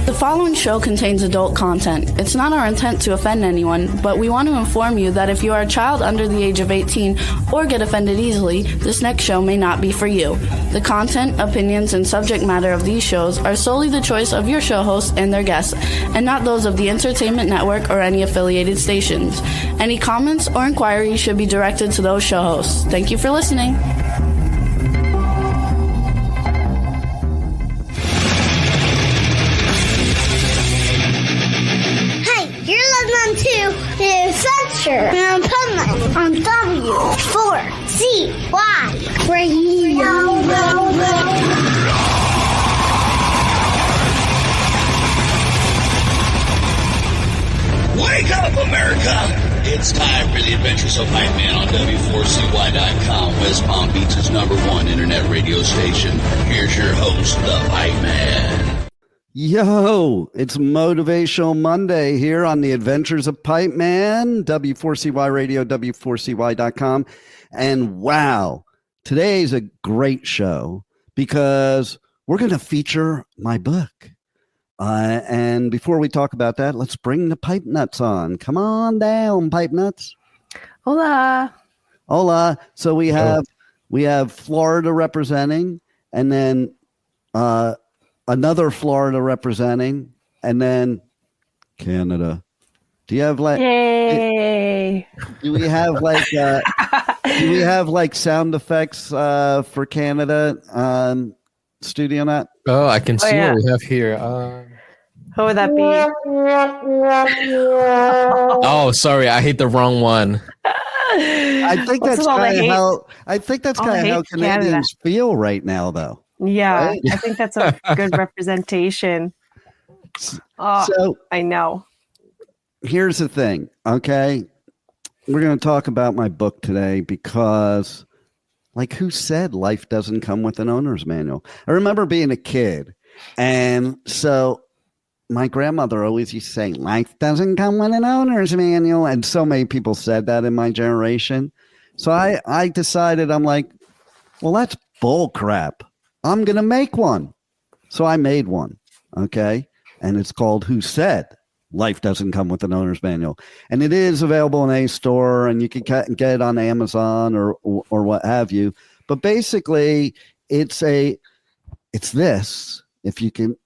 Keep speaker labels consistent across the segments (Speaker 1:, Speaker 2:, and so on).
Speaker 1: The following show contains adult content. It's not our intent to offend anyone, but we want to inform you that if you are a child under the age of 18 or get offended easily, this next show may not be for you. The content, opinions, and subject matter of these shows are solely the choice of your show hosts and their guests, and not those of the Entertainment Network or any affiliated stations. Any comments or inquiries should be directed to those show hosts. Thank you for listening.
Speaker 2: To the adventure in Pipeman on W4CY Radio.
Speaker 3: Wake up, America! It's time for the Adventures of Pipeman on W4CY.com, West Palm Beach's #1 internet radio station. Here's your host, the Pipeman.
Speaker 4: Yo, it's Motivational Monday here on the Adventures of Pipeman, W4CY Radio, W4CY.com. And wow, today's a great show because we're going to feature my book. And before we talk about that, let's bring the Pipe Nuts on. Come on down, Pipe Nuts.
Speaker 5: Hola.
Speaker 4: Hola. So we have Florida representing, and then another Florida representing, and then Canada. Do you have like?
Speaker 5: Yay!
Speaker 4: Do we have like? Do we have like sound effects for Canada? Studio Nut.
Speaker 6: Oh, I can see
Speaker 5: yeah.
Speaker 6: what we have here.
Speaker 5: Who would that be?
Speaker 6: Oh, sorry, I hit the wrong one.
Speaker 4: I think that's kind of how. I think that's kind of how Canadians feel right now, though.
Speaker 5: Yeah,
Speaker 4: right?
Speaker 5: I think that's a good representation. Oh, so I know.
Speaker 4: Here's the thing, okay? We're going to talk about my book today because, like, who said life doesn't come with an owner's manual? I remember being a kid, and so my grandmother always used to say, life doesn't come with an owner's manual, and so many people said that in my generation. So I decided, I'm like, well, that's bull crap. I'm going to make one. So I made one, okay? And it's called Who Said Life Doesn't Come with an Owner's Manual. And it is available in a store, and you can get it on Amazon or what have you. But basically, it's this, if you can.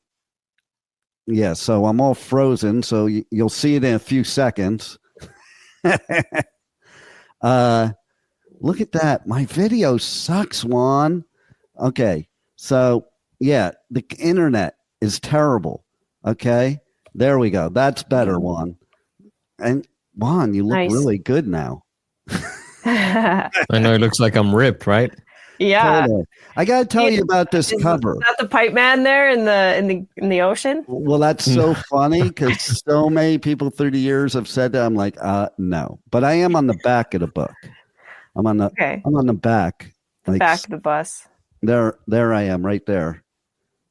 Speaker 4: Yeah, so I'm all frozen, so you'll see it in a few seconds. Look at that. My video sucks, Juan. Okay. So, yeah, the internet is terrible. Okay, there we go. That's better, Juan. And Juan, you look really good now.
Speaker 6: I know it looks like I'm ripped, right?
Speaker 5: Yeah.
Speaker 4: Totally. I got to tell you about this cover.
Speaker 5: Is that the Pipe Man there in the ocean?
Speaker 4: Well, that's so funny because so many people through the years have said that. I'm like, no. But I am on the back of the book. I'm on the back. Like,
Speaker 5: back of the bus.
Speaker 4: There I am, right there.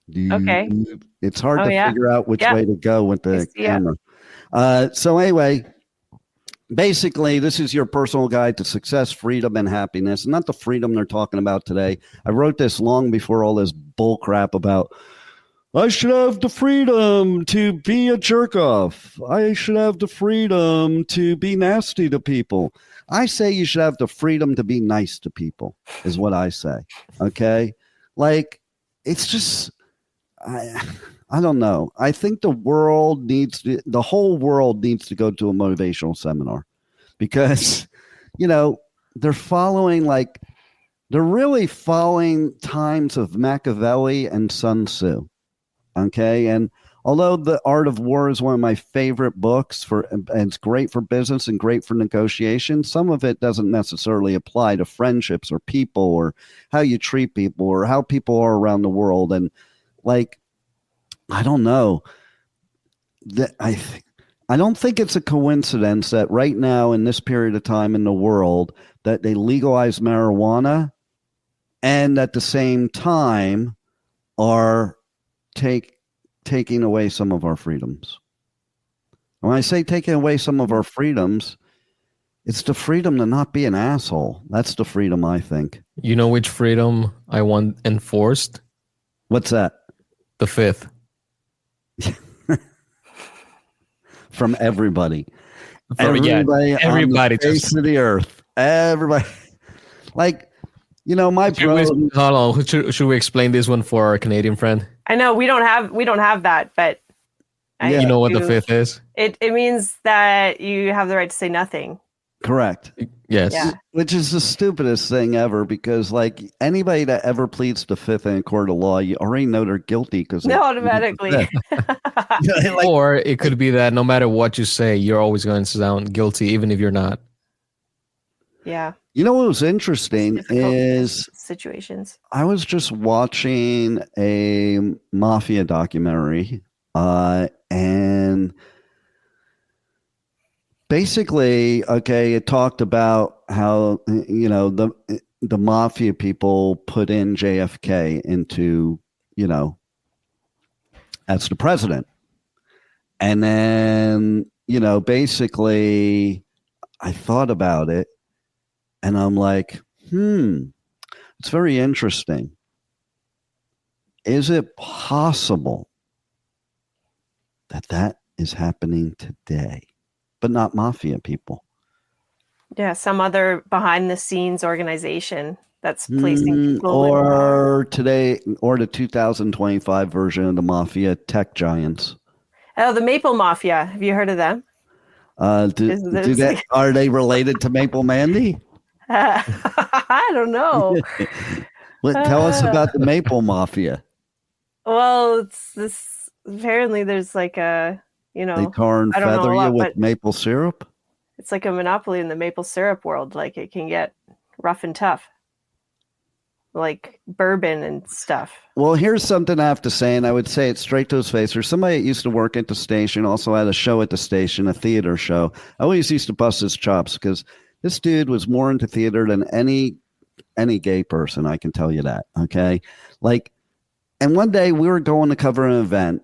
Speaker 5: Okay.
Speaker 4: It's hard to figure out which way to go with the camera. So anyway, basically, this is your personal guide to success, freedom, and happiness. Not the freedom they're talking about today. I wrote this long before all this bull crap about I should have the freedom to be a jerk off. I should have the freedom to be nasty to people. I say you should have the freedom to be nice to people, is what I say. Okay? Like, it's just, I don't know. I think the whole world needs to go to a motivational seminar because, they're really following times of Machiavelli and Sun Tzu. Okay? And although The Art of War is one of my favorite books and it's great for business and great for negotiation, some of it doesn't necessarily apply to friendships or people or how you treat people or how people are around the world. And I don't know. I don't think it's a coincidence that right now in this period of time in the world that they legalize marijuana and at the same time are taking away some of our freedoms. When I say taking away some of our freedoms, it's the freedom to not be an asshole. That's the freedom, I think.
Speaker 6: You know which freedom I want enforced?
Speaker 4: What's that?
Speaker 6: The fifth.
Speaker 4: from everybody.
Speaker 6: Everybody
Speaker 4: on the face of the earth. Everybody. Like, my bro.
Speaker 6: Hold on. Should we explain this one for our Canadian friend?
Speaker 5: I know we don't have that, but
Speaker 6: you know what the fifth is?
Speaker 5: It means that you have the right to say nothing.
Speaker 4: Correct.
Speaker 6: Yes.
Speaker 5: Yeah.
Speaker 4: Which is the stupidest thing ever, because like anybody that ever pleads the fifth in a court of law, you already know they're guilty because
Speaker 5: automatically.
Speaker 6: Or it could be that no matter what you say, you're always going to sound guilty, even if you're not.
Speaker 5: Yeah.
Speaker 4: You know what was interesting is
Speaker 5: situations.
Speaker 4: I was just watching a mafia documentary, and basically, it talked about how the mafia people put in JFK into as the president, and then basically, I thought about it. And I'm like, it's very interesting. Is it possible that is happening today, but not mafia people?
Speaker 5: Yeah, some other behind the scenes organization that's placing people
Speaker 4: or today, or the 2025 version of the mafia, tech giants.
Speaker 5: Oh, the Maple Mafia. Have you heard of them?
Speaker 4: Are they related to Maple Mandy?
Speaker 5: I don't know.
Speaker 4: Tell us about the Maple Mafia.
Speaker 5: Well, it's this. Apparently, there's like a
Speaker 4: they tar and feather you with maple syrup.
Speaker 5: It's like a monopoly in the maple syrup world. Like it can get rough and tough, like bourbon and stuff.
Speaker 4: Well, here's something I have to say, and I would say it straight to his face. There's somebody that used to work at the station, also had a show at the station, a theater show. I always used to bust his chops because this dude was more into theater than any gay person. I can tell you that. Okay. And one day we were going to cover an event,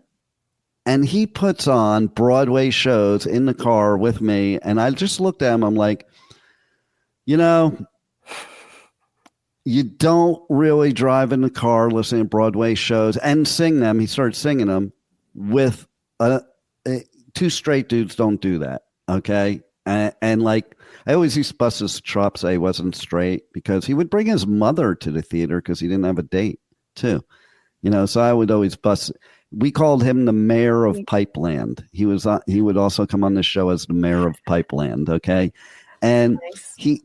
Speaker 4: and he puts on Broadway shows in the car with me. And I just looked at him. I'm like, you don't really drive in the car listening to Broadway shows and sing them. He started singing them with two straight dudes. Don't do that. Okay. And like, I always used to bust his chops. He wasn't straight because he would bring his mother to the theater because he didn't have a date too. So I would always bust. We called him the mayor of Pipeland. He would also come on the show as the mayor of Pipeland. Okay. And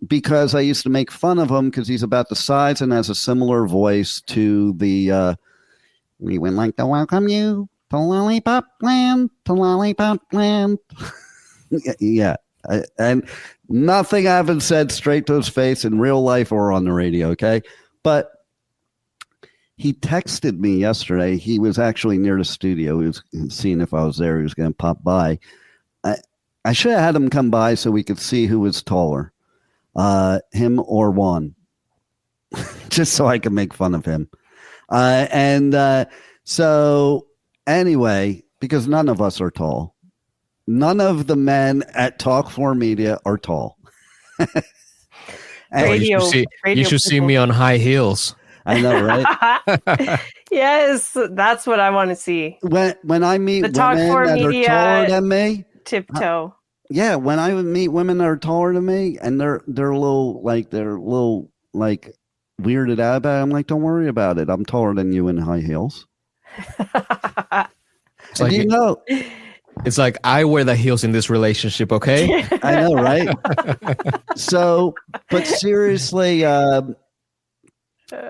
Speaker 4: because I used to make fun of him because he's about the size and has a similar voice to the, we would like to welcome you to Lollipop Land, yeah. And nothing I haven't said straight to his face in real life or on the radio. Okay. But he texted me yesterday. He was actually near the studio. He was seeing if I was there. He was going to pop by. I should have had him come by so we could see who was taller, him or Juan, just so I could make fun of him. So anyway, because none of us are tall. None of the men at Talk 4 Media are tall.
Speaker 6: You should see me on high heels.
Speaker 4: I know, right?
Speaker 5: Yes, that's what I want to see.
Speaker 4: When I meet
Speaker 5: the
Speaker 4: women
Speaker 5: Talk 4
Speaker 4: that
Speaker 5: Media
Speaker 4: are taller than me,
Speaker 5: tiptoe.
Speaker 4: Yeah, when I would meet women that are taller than me and they're a little weirded out about it, I'm like, don't worry about it. I'm taller than you in high heels.
Speaker 6: It's like I wear the heels in this relationship, okay?
Speaker 4: I know, right? So, but seriously,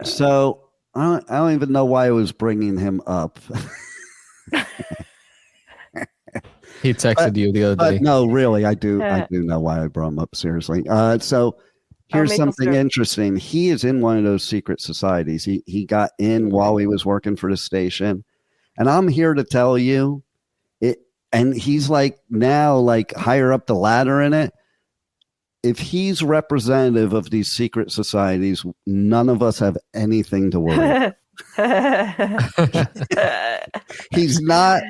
Speaker 4: so I don't even know why I was bringing him up.
Speaker 6: He texted you the other day.
Speaker 4: No, really, I do know why I brought him up. Seriously. So here's something interesting. He is in one of those secret societies. He got in while he was working for the station, and I'm here to tell you it. And he's now higher up the ladder in it. If he's representative of these secret societies, none of us have anything to worry. He's not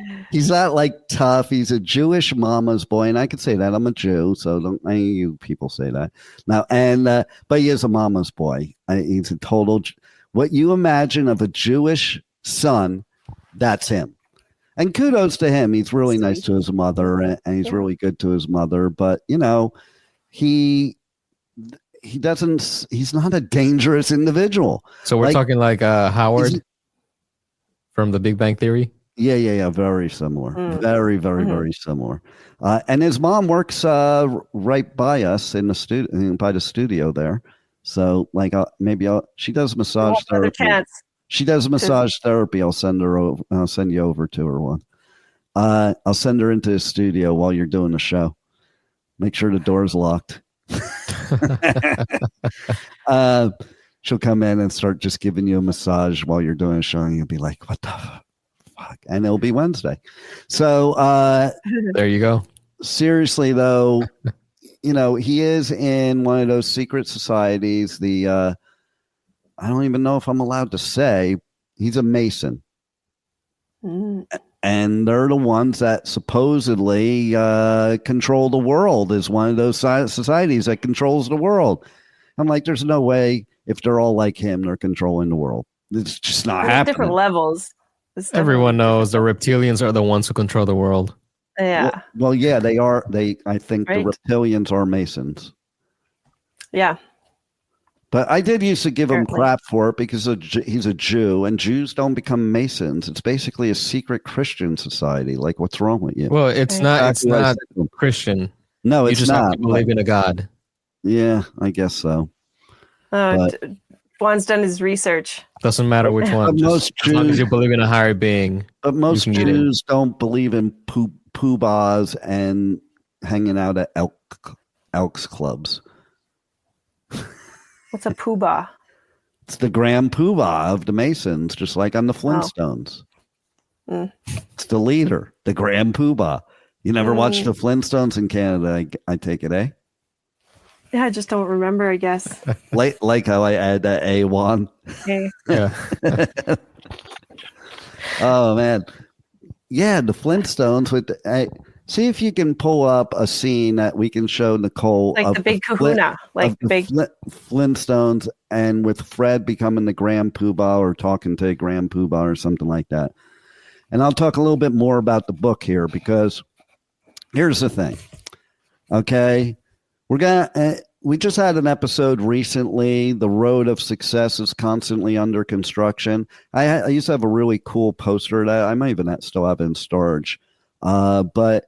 Speaker 4: tough. He's a Jewish mama's boy, and I can say that. I'm a Jew, so don't any of you people say that now. And but he is a mama's boy. He's a total. What you imagine of a Jewish son, that's him. And kudos to him. He's really nice
Speaker 5: Sweet.
Speaker 4: to his mother, and he's
Speaker 5: Yeah.
Speaker 4: really good to his mother. But he doesn't. He's not a dangerous individual.
Speaker 6: So we're
Speaker 4: Like,
Speaker 6: talking like Howard from The Big Bang Theory.
Speaker 4: Yeah. Very similar. Very, very, very similar. And his mom works right by us in the studio, by the studio there. So like, she does massage therapy. She does massage therapy. I'll send her over. I'll send you over to her one. I'll send her into the studio while you're doing the show. Make sure the door's locked. She'll come in and start just giving you a massage while you're doing a show, and you'll be like, "What the fuck?" And it'll be Wednesday. So
Speaker 6: There you go.
Speaker 4: seriously, though, he is in one of those secret societies. I don't even know if I'm allowed to say he's a Mason. And they're the ones that supposedly control the world, is one of those societies that controls the world. I'm like, there's no way if they're all like him, they're controlling the world. It's just not happening.
Speaker 5: Different levels.
Speaker 6: Everyone knows the reptilians are the ones who control the world.
Speaker 5: Yeah.
Speaker 4: Well, yeah, they are. I think
Speaker 5: Right.
Speaker 4: the reptilians are Masons.
Speaker 5: Yeah.
Speaker 4: But I did used to give him
Speaker 5: Apparently.
Speaker 4: crap for it because he's a Jew, and Jews don't become Masons. It's basically a secret Christian society. Like, what's wrong with you?
Speaker 6: Well, it's not. It's
Speaker 4: Exactly what I
Speaker 6: not
Speaker 4: said to him.
Speaker 6: Christian.
Speaker 4: No,
Speaker 6: You
Speaker 4: it's
Speaker 6: just have
Speaker 4: not.
Speaker 6: to believe in a god.
Speaker 4: Yeah, I guess so. But-
Speaker 5: Juan's done his research.
Speaker 6: Doesn't matter which one.
Speaker 4: But most
Speaker 6: As long as
Speaker 4: Jews-
Speaker 6: you believe in a higher being.
Speaker 4: But most
Speaker 6: can get in.
Speaker 4: Jews don't believe in poobahs and hanging out at elks clubs.
Speaker 5: What's a poobah?
Speaker 4: It's the grand poobah of the Masons, just like on the Flintstones. It's the leader, the grand poobah. You never watched the Flintstones in Canada, I take it, eh?
Speaker 5: Yeah, I just don't remember, I guess.
Speaker 4: Like how I add that A1.
Speaker 5: Okay.
Speaker 6: Yeah.
Speaker 4: Oh, man. Yeah, the Flintstones. See if you can pull up a scene that we can show Nicole.
Speaker 5: Like
Speaker 4: of
Speaker 5: the big
Speaker 4: Flint-
Speaker 5: kahuna. Like
Speaker 4: of
Speaker 5: the big.
Speaker 4: Flintstones, and with Fred becoming the grand poobah or talking to grand poobah or something like that. And I'll talk a little bit more about the book here, because here's the thing. Okay. We just had an episode recently. The road of success is constantly under construction. I used to have a really cool poster that I might even still have in storage. But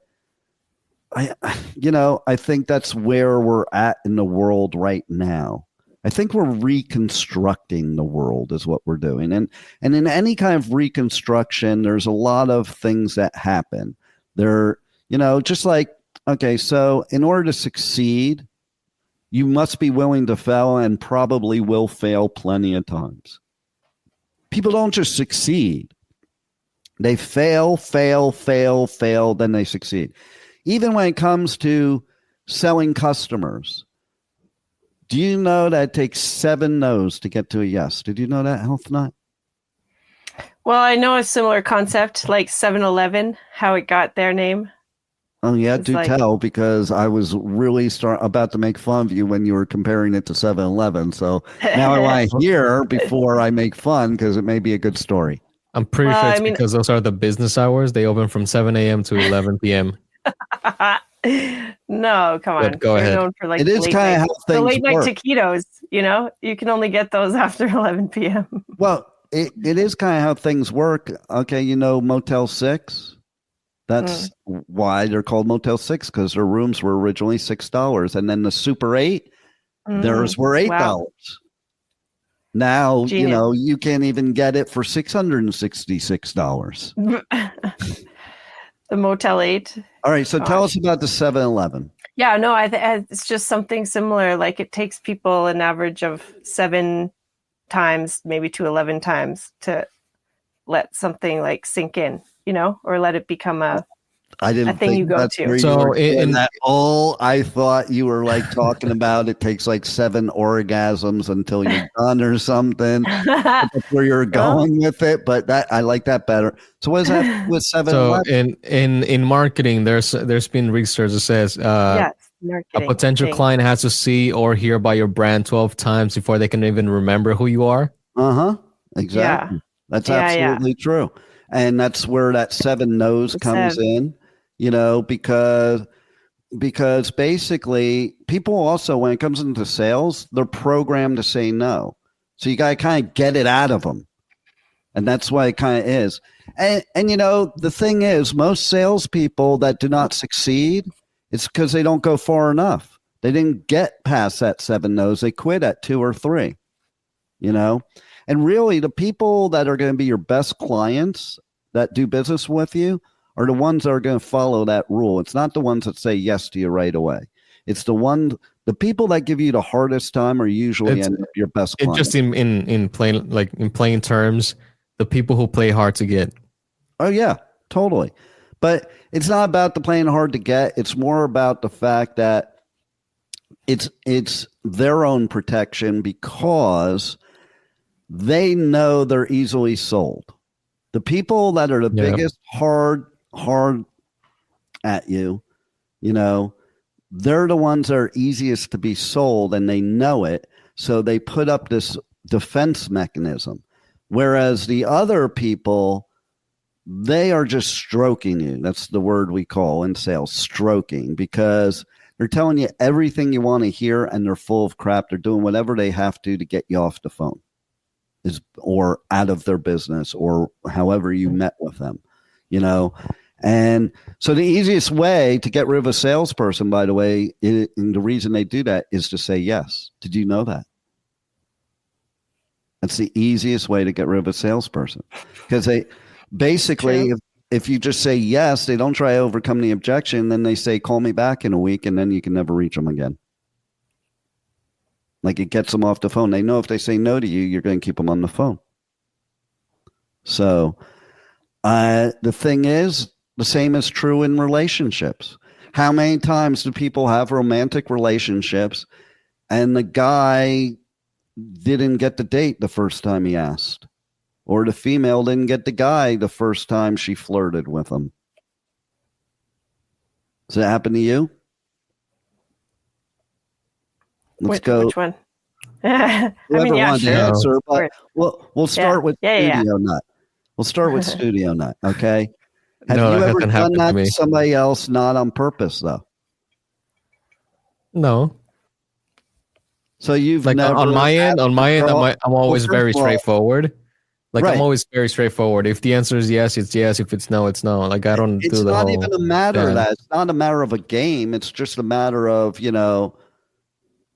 Speaker 4: I think that's where we're at in the world right now. I think we're reconstructing the world is what we're doing. And in any kind of reconstruction, there's a lot of things that happen. Just like, okay, so in order to succeed, you must be willing to fail, and probably will fail plenty of times. People don't just succeed. They fail, then they succeed. Even when it comes to selling customers, do you know that it takes 7 no's to get to a yes? Did you know that, Health Nut?
Speaker 5: Well, I know a similar concept, like 7-Eleven, how it got their name.
Speaker 4: Oh, yeah,
Speaker 5: It's
Speaker 4: do
Speaker 5: like-
Speaker 4: tell, because I was really about to make fun of you when you were comparing it to 7-Eleven. So now I want to hear before I make fun, because it may be a good story.
Speaker 6: I'm pretty
Speaker 5: Well,
Speaker 6: sure it's
Speaker 5: I mean-
Speaker 6: because those are the business hours. They open from 7 a.m. to 11 p.m.
Speaker 5: No, come on.
Speaker 6: But go
Speaker 5: They're
Speaker 6: ahead.
Speaker 5: known for, like,
Speaker 4: It is
Speaker 5: late
Speaker 4: kind of
Speaker 5: night-
Speaker 4: how
Speaker 5: the
Speaker 4: things
Speaker 5: late night
Speaker 4: work.
Speaker 5: taquitos. You can only get those after 11 p.m.
Speaker 4: Well, it is kind of how things work. Okay, Motel 6? That's why they're called Motel 6, because their rooms were originally $6. And then the Super 8, theirs were $8.
Speaker 5: Wow.
Speaker 4: Now,
Speaker 5: Genius.
Speaker 4: you can't even get it for $666.
Speaker 5: The Motel 8.
Speaker 4: All right, so tell us about the 7-Eleven.
Speaker 5: Yeah, no, it's just something similar. Like, it takes people an average of 7 times, maybe to 11 times, to let something like sink in, or let it become a
Speaker 4: I didn't
Speaker 5: a thing
Speaker 4: think
Speaker 5: you go
Speaker 4: that's
Speaker 5: to.
Speaker 4: where you
Speaker 6: So
Speaker 4: were doing
Speaker 6: in-
Speaker 4: that. I thought you were like talking about it takes like 7 orgasms until you're done or something. That's where you're going with it, but I like that better. So what is that with 7-Eleven?
Speaker 6: So in marketing, there's been research that says
Speaker 5: yes,
Speaker 6: a
Speaker 5: marketing
Speaker 6: potential
Speaker 5: thing.
Speaker 6: client has to see or hear about your brand 12 times before they can even remember who you are.
Speaker 4: Exactly.
Speaker 5: Yeah.
Speaker 4: That's
Speaker 5: Yeah,
Speaker 4: absolutely true. And that's where that 7 no's comes in, because basically people also, when it comes into sales, they're programmed to say no. So you got to kind of get it out of them. And that's why it kind of is. And the thing is, most salespeople that do not succeed, it's because they don't go far enough. They didn't get past that 7 no's. They quit at 2 or 3, And really, the people that are going to be your best clients that do business with you are the ones that are going to follow that rule. It's not the ones that say yes to you right away. It's the people that give you the hardest time are usually your best clients.
Speaker 6: Just in plain terms, the people who play hard to get.
Speaker 4: Oh yeah, totally. But it's not about the playing hard to get. It's more about the fact that it's their own protection because they know they're easily sold. The people that are the biggest hard at you, they're the ones that are easiest to be sold, and they know it. So they put up this defense mechanism. Whereas the other people, they are just stroking you. That's the word we call in sales, stroking, because they're telling you everything you want to hear, and they're full of crap. They're doing whatever they have to get you off the phone or out of their business, or however you met with them, And so the easiest way to get rid of a salesperson, by the way, and the reason they do that is to say yes. Did you know that? That's the easiest way to get rid of a salesperson, because they basically, if you just say yes, they don't try to overcome the objection. Then they say, call me back in a week, and then you can never reach them again. Like, it gets them off the phone. They know if they say no to you, you're going to keep them on the phone. So the thing is, the same is true in relationships. How many times do people have romantic relationships and the guy didn't get the date the first time he asked, or the female didn't get the guy the first time she flirted with him? Does it happen to you? Let's go.
Speaker 5: Which one?
Speaker 4: Whoever wants to answer, but we'll start with Studio Nut. We'll start with Studio Nut, okay? Have you ever done that to somebody else, not on purpose, though?
Speaker 6: No.
Speaker 4: So you've
Speaker 6: never on my end, I'm always very straightforward. I'm always very straightforward. If the answer is yes, it's yes. If it's no, it's no. Like, I don't do the whole... It's not even a matter of that. It's not a matter of a game. It's just a matter of,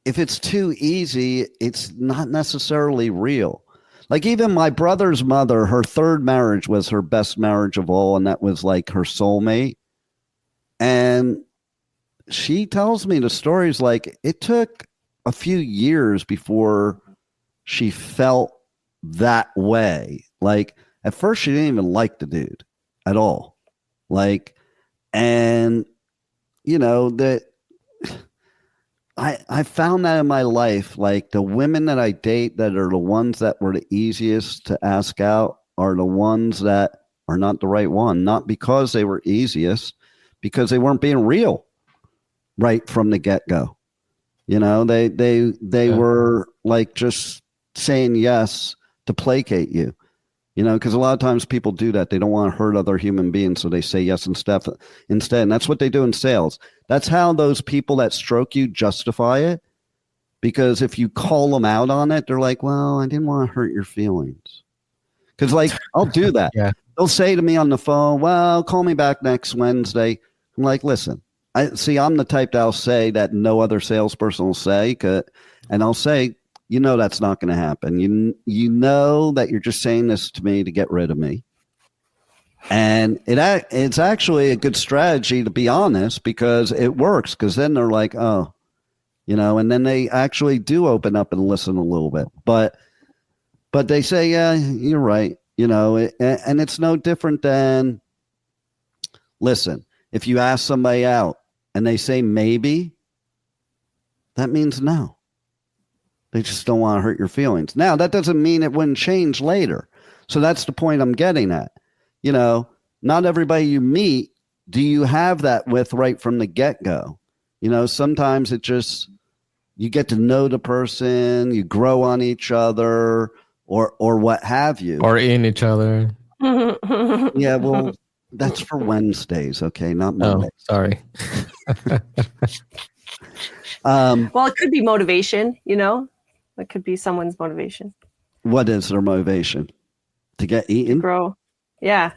Speaker 6: if it's too easy, it's not necessarily real. Like, even my brother's mother, her 3rd marriage was her best marriage of all, and that was like her soulmate. And she tells me the stories, like, it took a few years before she felt that way. Like, at first she didn't even like the dude at all. Like, and that I found that in my life, like, the women that I date that are the ones that were the easiest to ask out are the ones that are not the right one, not because they were easiest, because they weren't being real right from the get-go. They were like just saying yes to placate you, because a lot of times people do that. They don't want to hurt other human beings, so they say yes instead. And that's what they do in sales. That's how those people that stroke you justify it, because if you call them out on it, they're like, well, I didn't want to hurt your feelings. Because, like, I'll do that. They'll say to me on the phone, well, call me back next Wednesday. I'm like, listen, I'm the type that'll say that no other salesperson will say, and I'll say, that's not going to happen. You know that you're just saying this to me to get rid of me. And it's actually a good strategy, to be honest, because it works. Because then they're like, oh, and then they actually do open up and listen a little bit. But they say, yeah, you're right. And it's no different than, listen, if you ask somebody out and they say maybe, that means no. They just don't want to hurt your feelings. Now, that doesn't mean it wouldn't change later. So that's the point I'm getting at. Not everybody you meet do you have that with right from the get-go. Sometimes it just, you get to know the person, you grow on each other, or what have you. Or in each other.
Speaker 4: Yeah, well, that's for Wednesdays, okay, not
Speaker 7: Oh,
Speaker 4: Monday.
Speaker 7: sorry.
Speaker 5: Well, it could be motivation, you know? It could be someone's motivation
Speaker 4: What is their motivation? To get
Speaker 5: to
Speaker 4: eaten?
Speaker 5: grow. Yeah.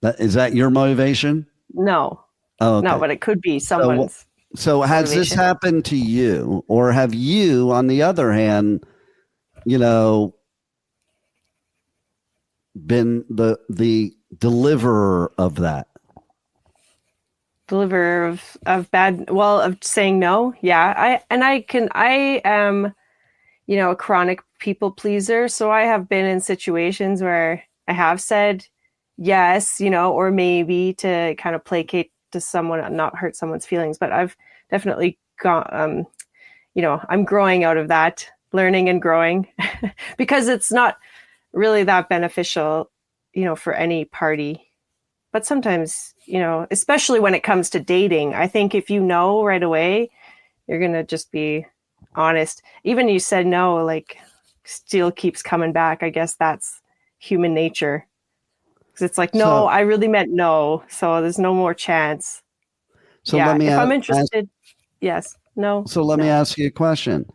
Speaker 4: Is that your motivation?
Speaker 5: No,
Speaker 4: Oh, okay.
Speaker 5: no, but it could be someone's.
Speaker 4: So has this
Speaker 5: motivation.
Speaker 4: happened to you, or have you, on the other hand, been the deliverer of that?
Speaker 5: Deliver of bad, well, of saying no. Yeah. I am, a chronic people pleaser. So I have been in situations where I have said yes, or maybe to kind of placate to someone and not hurt someone's feelings. But I've definitely gone, I'm growing out of that, learning and growing because it's not really that beneficial, for any party. But sometimes, especially when it comes to dating, I think if you know right away, you're going to just be honest. Even you said no, like still keeps coming back. I guess that's human nature. Because it's like, no, I really meant no. So there's no more chance.
Speaker 4: So let me
Speaker 5: if I'm interested, yes, no.
Speaker 4: So let me ask you a question.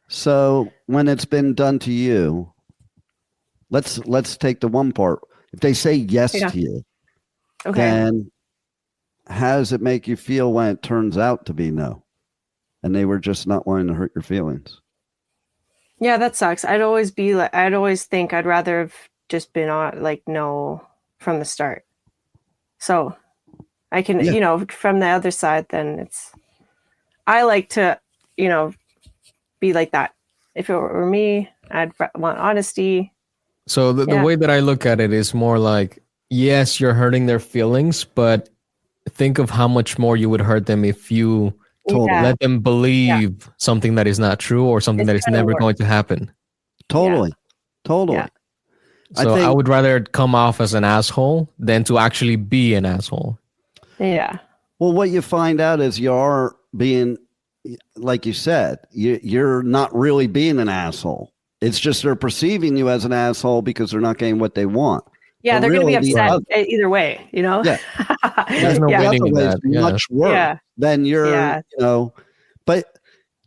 Speaker 4: So when it's been done to you, let's take the one part. If they say yes to you, then how does it make you feel when it turns out to be no? And they were just not wanting to hurt your feelings.
Speaker 5: Yeah, that sucks. I'd always think I'd rather have just been on like no from the start. So I can, from the other side, then I like to, be like that. If it were me, I'd want honesty.
Speaker 7: So the way that I look at it is more like, yes, you're hurting their feelings, but think of how much more you would hurt them if you let them believe something that is not true or something that is never going to happen.
Speaker 4: Totally.
Speaker 5: Yeah.
Speaker 7: So I would rather come off as an asshole than to actually be an asshole.
Speaker 5: Yeah.
Speaker 4: Well, what you find out is you are being, like you said, you're not really being an asshole. It's just they're perceiving you as an asshole because they're not getting what they want.
Speaker 5: Yeah, they're going to be upset either way,
Speaker 4: Yeah.
Speaker 7: There's no winning in that.
Speaker 4: Much worse than you're, But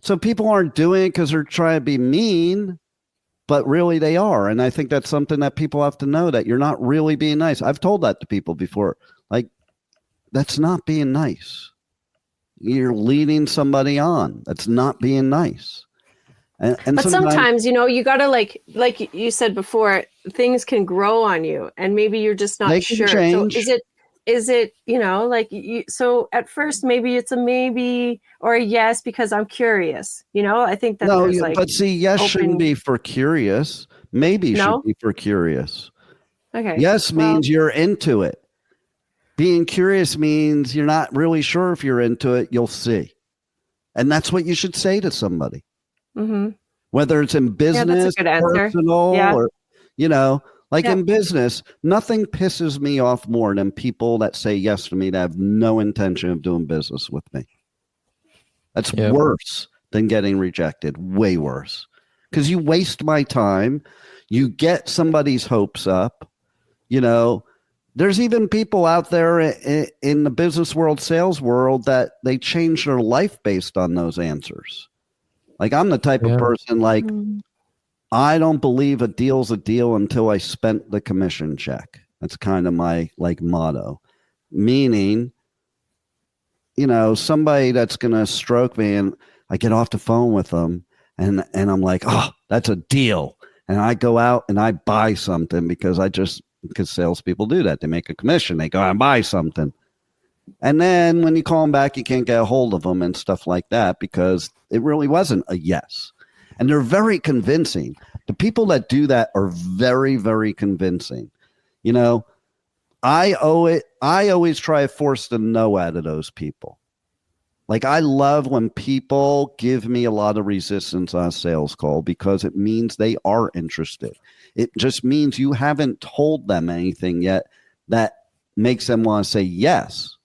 Speaker 4: so people aren't doing it because they're trying to be mean, but really they are. And I think that's something that people have to know, that you're not really being nice. I've told that to people before. Like, that's not being nice. You're leading somebody on. That's not being nice. And
Speaker 5: but sometimes, you got to like you said before, things can grow on you and maybe you're just not sure.
Speaker 4: Change.
Speaker 5: So is it, so at first maybe it's a maybe or a yes because I'm curious, I think that there's
Speaker 4: but see, yes shouldn't be for curious. Maybe should be for curious.
Speaker 5: Okay.
Speaker 4: Yes means you're into it. Being curious means you're not really sure if you're into it. You'll see. And that's what you should say to somebody.
Speaker 5: Mm-hmm.
Speaker 4: Whether it's in business, personal, or, in business, nothing pisses me off more than people that say yes to me that have no intention of doing business with me. That's worse than getting rejected. Way worse. Because you waste my time. You get somebody's hopes up. There's even people out there in the business world, sales world, that they change their life based on those answers. Like, I'm the type of person, like, I don't believe a deal's a deal until I spent the commission check. That's kind of my, motto. Meaning, somebody that's going to stroke me and I get off the phone with them and I'm like, oh, that's a deal. And I go out and I buy something because salespeople do that. They make a commission. They go out and buy something. And then when you call them back, you can't get a hold of them and stuff like that because it really wasn't a yes. And they're very convincing. The people that do that are very, very convincing. I always try to force the no out of those people. Like, I love when people give me a lot of resistance on a sales call because it means they are interested. It just means you haven't told them anything yet that makes them want to say yes.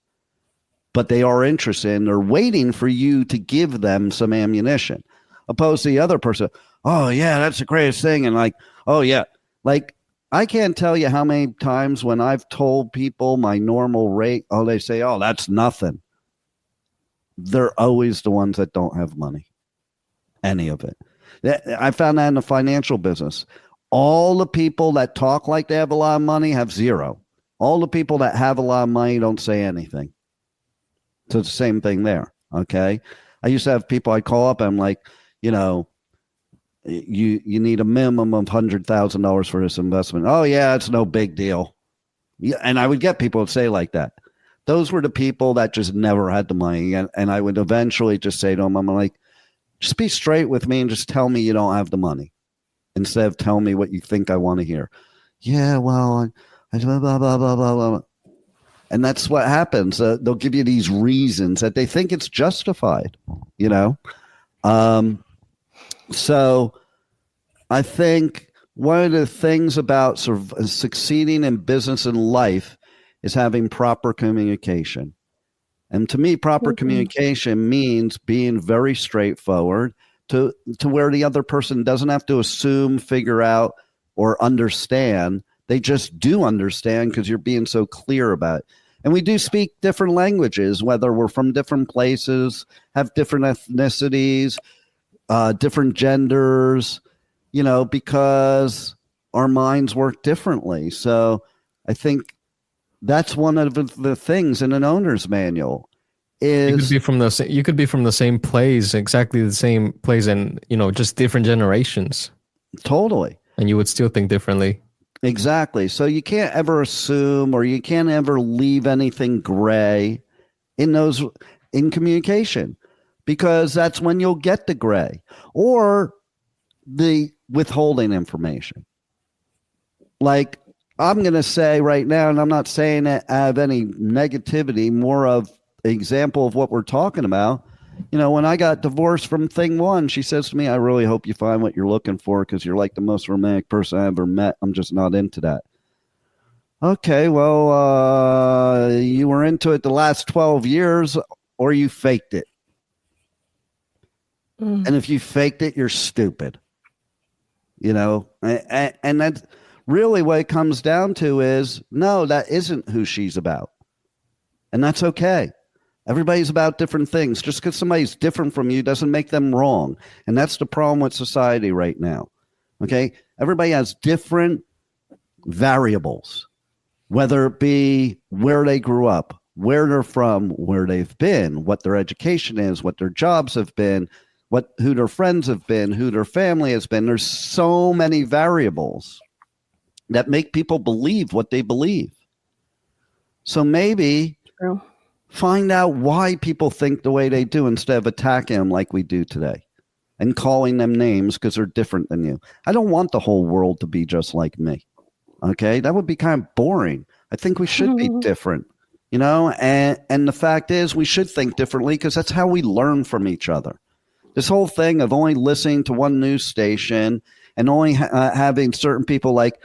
Speaker 4: But they are interested and they're waiting for you to give them some ammunition. Opposed to the other person, oh, yeah, that's the greatest thing. And like, oh, yeah, like, I can't tell you how many times when I've told people my normal rate, they say, oh, that's nothing. They're always the ones that don't have money, any of it. I found that in the financial business. All the people that talk like they have a lot of money have zero. All the people that have a lot of money don't say anything. So it's the same thing there. Okay. I used to have people I call up and I'm like, you need a minimum of $100,000 for this investment. Oh yeah, it's no big deal. Yeah, and I would get people to say like that. Those were the people that just never had the money. And I would eventually just say to them, I'm like, just be straight with me and just tell me you don't have the money instead of telling me what you think I want to hear. Yeah, well, I blah, blah, blah, blah, blah. And that's what happens. They'll give you these reasons that they think it's justified, So I think one of the things about succeeding in business and life is having proper communication. And to me, proper communication means being very straightforward to where the other person doesn't have to assume, figure out, or understand. They just do understand because you're being so clear about it. And we do speak different languages, whether we're from different places, have different ethnicities, different genders, because our minds work differently. So I think that's one of the things in an owner's manual is
Speaker 7: you could be from the same place, exactly the same place, and just different generations.
Speaker 4: Totally.
Speaker 7: And you would still think differently.
Speaker 4: Exactly. So you can't ever assume or you can't ever leave anything gray in communication, because that's when you'll get the gray or the withholding information. Like I'm going to say right now, and I'm not saying it out of any negativity, more of an example of what we're talking about. When I got divorced from Thing One, she says to me, I really hope you find what you're looking for because you're like the most romantic person I ever met. I'm just not into that. Okay, well, you were into it the last 12 years or you faked it. And if you faked it, you're stupid. And that's really what it comes down to is, no, that isn't who she's about. And that's okay. Everybody's about different things. Just because somebody's different from you doesn't make them wrong. And that's the problem with society right now. Okay? Everybody has different variables, whether it be where they grew up, where they're from, where they've been, what their education is, what their jobs have been, who their friends have been, who their family has been. There's so many variables that make people believe what they believe. So maybe find out why people think the way they do instead of attacking them like we do today and calling them names because they're different than you. I don't want the whole world to be just like me. Okay? That would be kind of boring. I think we should be different, and the fact is we should think differently because that's how we learn from each other. This whole thing of only listening to one news station and only having certain people, like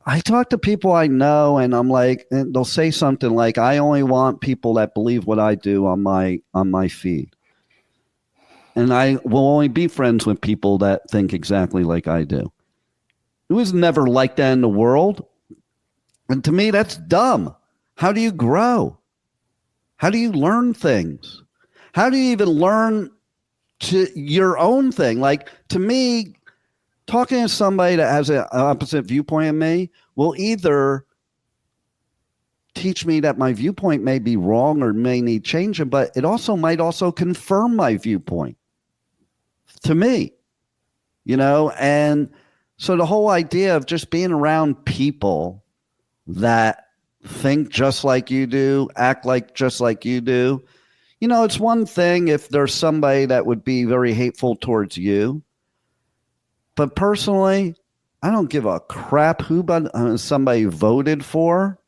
Speaker 4: I talk to people I know and I'm like, and they'll say something like, I only want people that believe what I do on my feed. And I will only be friends with people that think exactly like I do. It was never like that in the world. And to me, that's dumb. How do you grow? How do you learn things? How do you even learn to your own thing? Like, to me, talking to somebody that has an opposite viewpoint of me will either teach me that my viewpoint may be wrong or may need changing, but it also might also confirm my viewpoint to me, and so the whole idea of just being around people that think just like you do, act like just like you do, it's one thing if there's somebody that would be very hateful towards you. But personally, I don't give a crap who somebody voted for.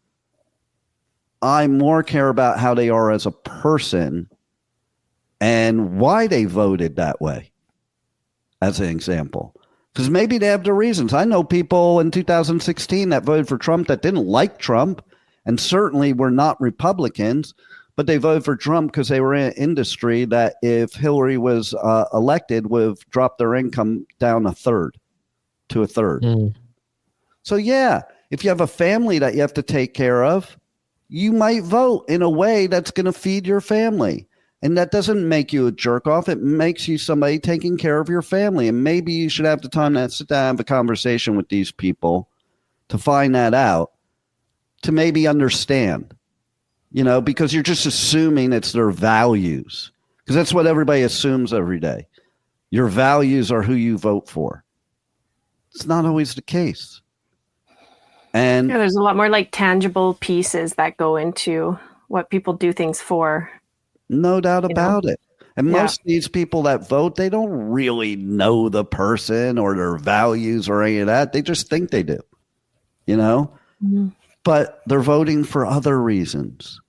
Speaker 4: I more care about how they are as a person and why they voted that way, as an example. Because maybe they have their reasons. I know people in 2016 that voted for Trump that didn't like Trump and certainly were not Republicans, but they voted for Trump because they were in an industry that if Hillary was elected would have dropped their income down to a third. So yeah, if you have a family that you have to take care of, you might vote in a way that's going to feed your family. And that doesn't make you a jerk off. It makes you somebody taking care of your family. And maybe you should have the time to sit down and have a conversation with these people to find that out, to maybe understand, because you're just assuming it's their values, because that's what everybody assumes every day. Your values are who you vote for. It's not always the case. And
Speaker 5: there's a lot more like tangible pieces that go into what people do things for.
Speaker 4: No doubt about it. And most of these people that vote, they don't really know the person or their values or any of that. They just think they do,
Speaker 5: Mm-hmm.
Speaker 4: But they're voting for other reasons,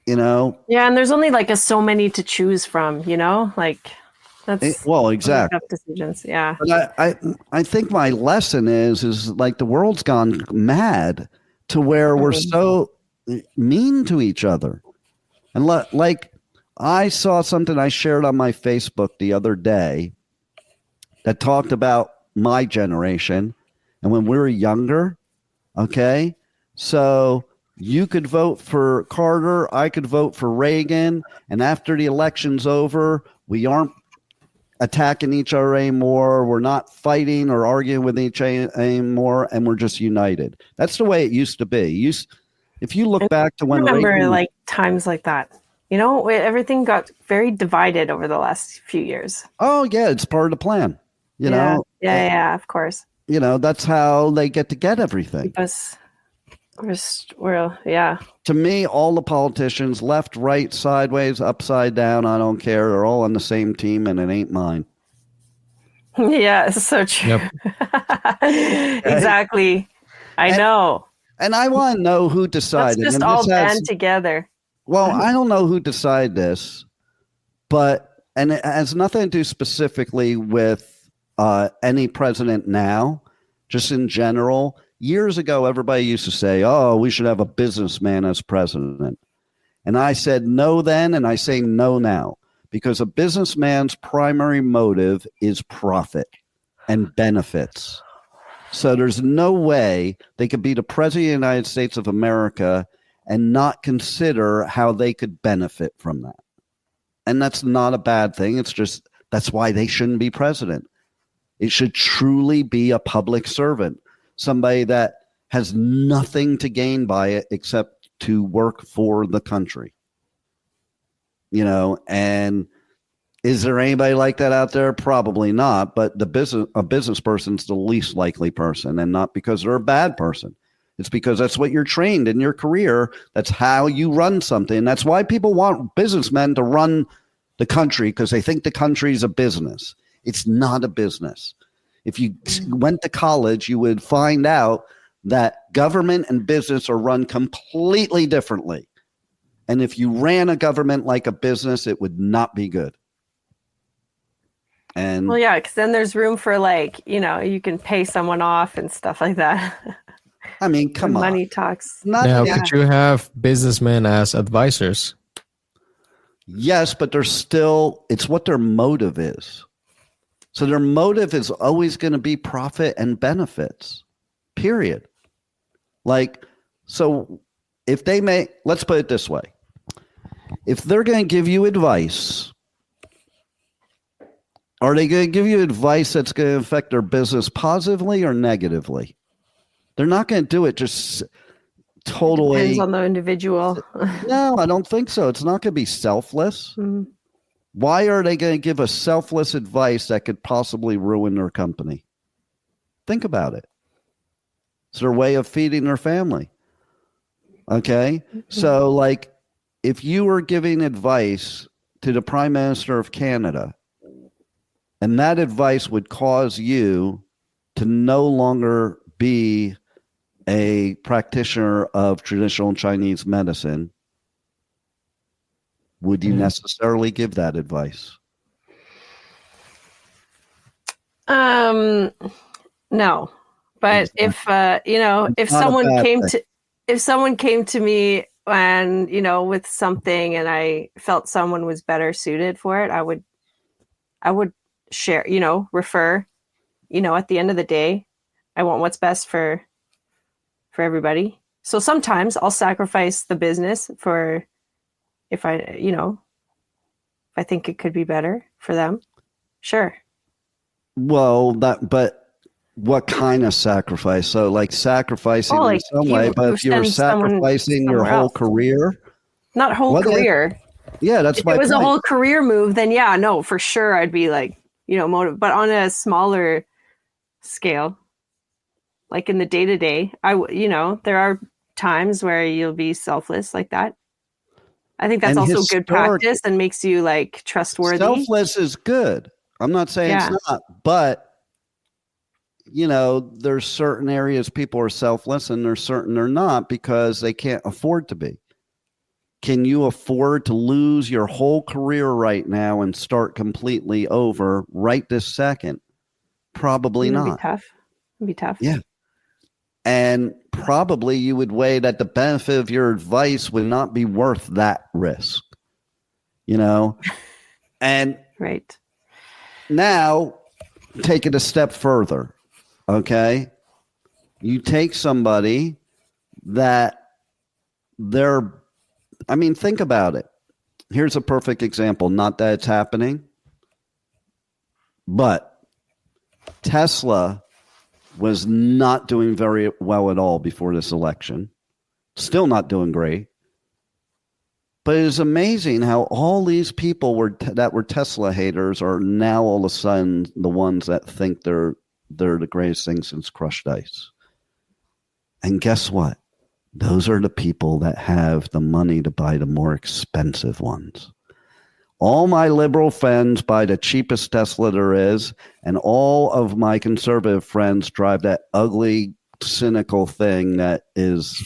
Speaker 5: Yeah, and there's only like so many to choose from, like that's
Speaker 4: exactly
Speaker 5: tough decisions. Yeah.
Speaker 4: But I think my lesson is like the world's gone mad to where we're so mean to each other. And like I saw something I shared on my Facebook the other day that talked about my generation and when we were younger. Okay. So you could vote for Carter. I could vote for Reagan. And after the election's over, we aren't attacking each other anymore. We're not fighting or arguing with each other anymore. And we're just united. That's the way it used to be. If you look back to when
Speaker 5: remember
Speaker 4: Reagan,
Speaker 5: like times like that, everything got very divided over the last few years.
Speaker 4: Oh yeah. It's part of the plan, know?
Speaker 5: Yeah, of course.
Speaker 4: That's how they get everything. To me, all the politicians, left, right, sideways, upside down, I don't care. They're all on the same team and it ain't mine.
Speaker 5: Yeah, it's so true. Yep. Exactly. I know.
Speaker 4: And I want to know who decided.
Speaker 5: Let's just all band together.
Speaker 4: Well, I don't know who decided this, and it has nothing to do specifically with any president now, just in general. Years ago, everybody used to say, oh, we should have a businessman as president. And I said no then, and I say no now, because a businessman's primary motive is profit and benefits. So there's no way they could be the president of the United States of America and not consider how they could benefit from that. And that's not a bad thing. It's just that's why they shouldn't be president. It should truly be a public servant, somebody that has nothing to gain by it except to work for the country. And is there anybody like that out there? Probably not. But a business person's the least likely person, and not because they're a bad person. It's because that's what you're trained in your career. That's how you run something. That's why people want businessmen to run the country, because they think the country is a business. It's not a business. If you went to college, you would find out that government and business are run completely differently. And if you ran a government like a business, it would not be good. And
Speaker 5: well, yeah, because then there's room for you can pay someone off and stuff like that.
Speaker 4: I mean, come on.
Speaker 5: Money talks.
Speaker 7: Now, could you have businessmen as advisors?
Speaker 4: Yes, but it's what their motive is. So their motive is always going to be profit and benefits, period. So if let's put it this way. If they're going to give you advice, are they going to give you advice that's going to affect their business positively or negatively? They're not going to do it just totally.
Speaker 5: Depends on the individual.
Speaker 4: No, I don't think so. It's not going to be selfless. Mm-hmm. Why are they going to give a selfless advice that could possibly ruin their company? Think about it. It's their way of feeding their family. Okay? Mm-hmm. So, if you were giving advice to the Prime Minister of Canada, and that advice would cause you to no longer be a practitioner of traditional Chinese medicine, would you necessarily give that advice?
Speaker 5: No, but if someone came to me and with something and I felt someone was better suited for it, I would share, refer, at the end of the day, I want what's best for everybody. So sometimes I'll sacrifice the business for if I think it could be better for them. Sure.
Speaker 6: Well, but what kind of sacrifice? So like sacrificing in some way, but if you're sacrificing your whole career,
Speaker 5: not whole career.
Speaker 6: Yeah, that's my point.
Speaker 5: If it was a whole career move, then yeah, no, for sure I'd be like, motive. But on a smaller scale, like in the day-to-day, there are times where you'll be selfless like that. I think that's also good practice and makes you like trustworthy.
Speaker 6: Selfless is good. I'm not saying it's not, but there's certain areas people are selfless and there's certain they're not because they can't afford to be. Can you afford to lose your whole career right now and start completely over right this second? Probably not.
Speaker 5: It'd be tough.
Speaker 6: Yeah. And probably you would weigh that the benefit of your advice would not be worth that risk. And
Speaker 5: right.
Speaker 6: Now take it a step further. Okay. You take somebody that think about it. Here's a perfect example. Not that it's happening, but Tesla was not doing very well at all before this election. Still not doing great. But it is amazing how all these people that were Tesla haters are now all of a sudden the ones that think they're the greatest thing since crushed ice. And guess what? Those are the people that have the money to buy the more expensive ones. All my liberal friends buy the cheapest Tesla there is, and all of my conservative friends drive that ugly, cynical thing that is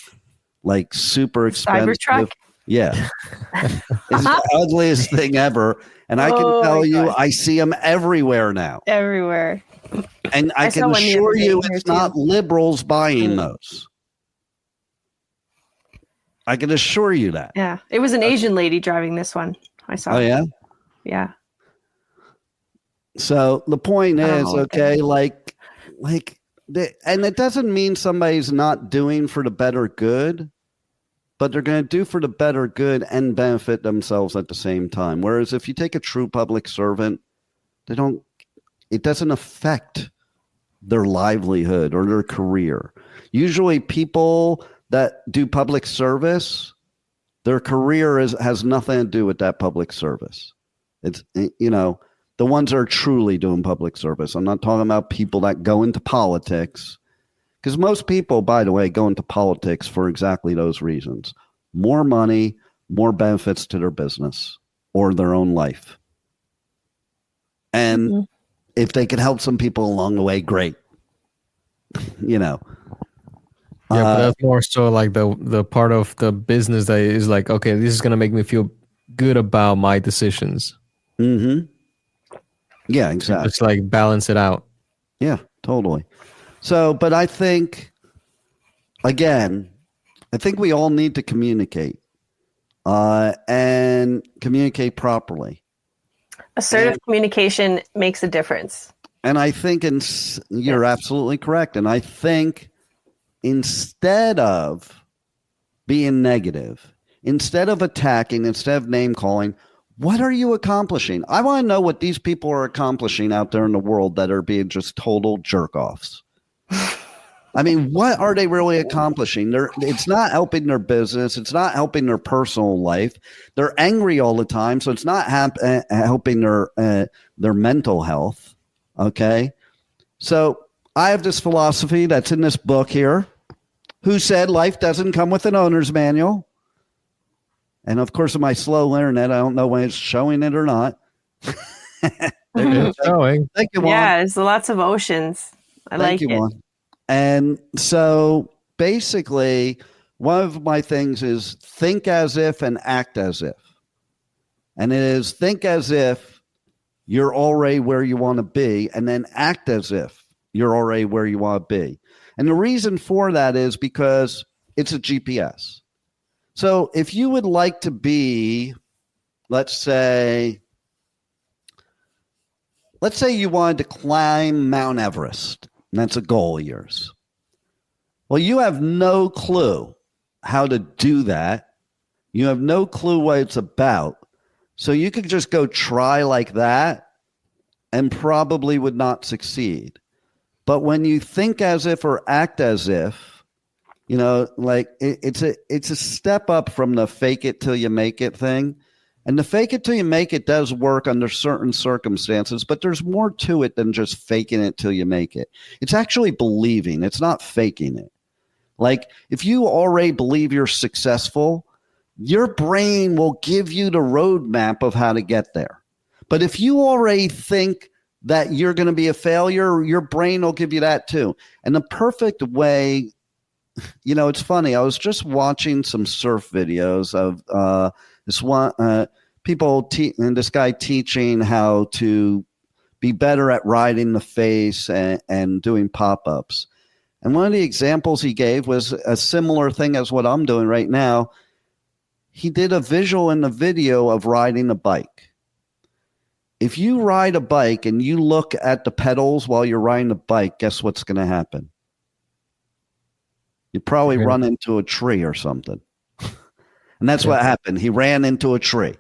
Speaker 6: like super expensive.
Speaker 5: Cybertruck?
Speaker 6: Yeah. It's the ugliest thing ever. And I can tell you, I see them everywhere now.
Speaker 5: Everywhere.
Speaker 6: And I can assure you it's not liberals buying those. I can assure you that.
Speaker 5: Yeah. It was an Asian lady driving this one. I saw.
Speaker 6: Oh, yeah?
Speaker 5: Yeah.
Speaker 6: So the point is, and it doesn't mean somebody's not doing for the better good, but they're going to do for the better good and benefit themselves at the same time. Whereas if you take a true public servant, it doesn't affect their livelihood or their career. Usually people that do public service, their career has nothing to do with that public service. It's, the ones that are truly doing public service. I'm not talking about people that go into politics, because most people, by the way, go into politics for exactly those reasons. More money, more benefits to their business or their own life. And if they can help some people along the way, great.
Speaker 7: Yeah, but that's more so like the part of the business that is like, okay, this is going to make me feel good about my decisions.
Speaker 6: Mm-hmm. Yeah, exactly.
Speaker 7: It's like balance it out.
Speaker 6: Yeah, totally. So, but I think, again, we all need to communicate and communicate properly.
Speaker 5: Assertive communication makes a difference.
Speaker 6: And I think you're absolutely correct. And I think instead of being negative, instead of attacking, instead of name calling, what are you accomplishing? I want to know what these people are accomplishing out there in the world that are being just total jerk-offs. I mean, what are they really accomplishing? It's not helping their business. It's not helping their personal life. They're angry all the time, so it's not helping their mental health. Okay? So I have this philosophy that's in this book here. Who said life doesn't come with an owner's manual? And of course, in my slow internet, I don't know when it's showing it or not.
Speaker 7: It's showing.
Speaker 6: Thank you, Juan.
Speaker 5: Yeah, there's lots of oceans.
Speaker 6: Thank you, Juan. And so basically, one of my things is think as if and act as if. And it is think as if you're already where you want to be, and then act as if you're already where you want to be. And the reason for that is because it's a GPS. So if you would like to be, let's say you wanted to climb Mount Everest,
Speaker 4: And that's a goal of yours. Well, you have no clue how to do that. You have no clue what it's about. So you could just go try like that and probably would not succeed. But when you think as if or act as if, you know, like it's a step up from the fake it till you make it thing. And the fake it till you make it does work under certain circumstances, but there's more to it than just faking it till you make it. It's actually believing. It's not faking it. Like if you already believe you're successful, your brain will give you the roadmap of how to get there. But if you already think that you're going to be a failure, your brain will give you that too. And the perfect way, you know, it's funny. I was just watching some surf videos of this one and this guy teaching how to be better at riding the face and doing pop-ups. And one of the examples he gave was a similar thing as what I'm doing right now. He did a visual in the video of riding a bike. If you ride a bike and you look at the pedals while you're riding the bike, guess what's going to happen? You probably run into a tree or something. And that's what happened. He ran into a tree.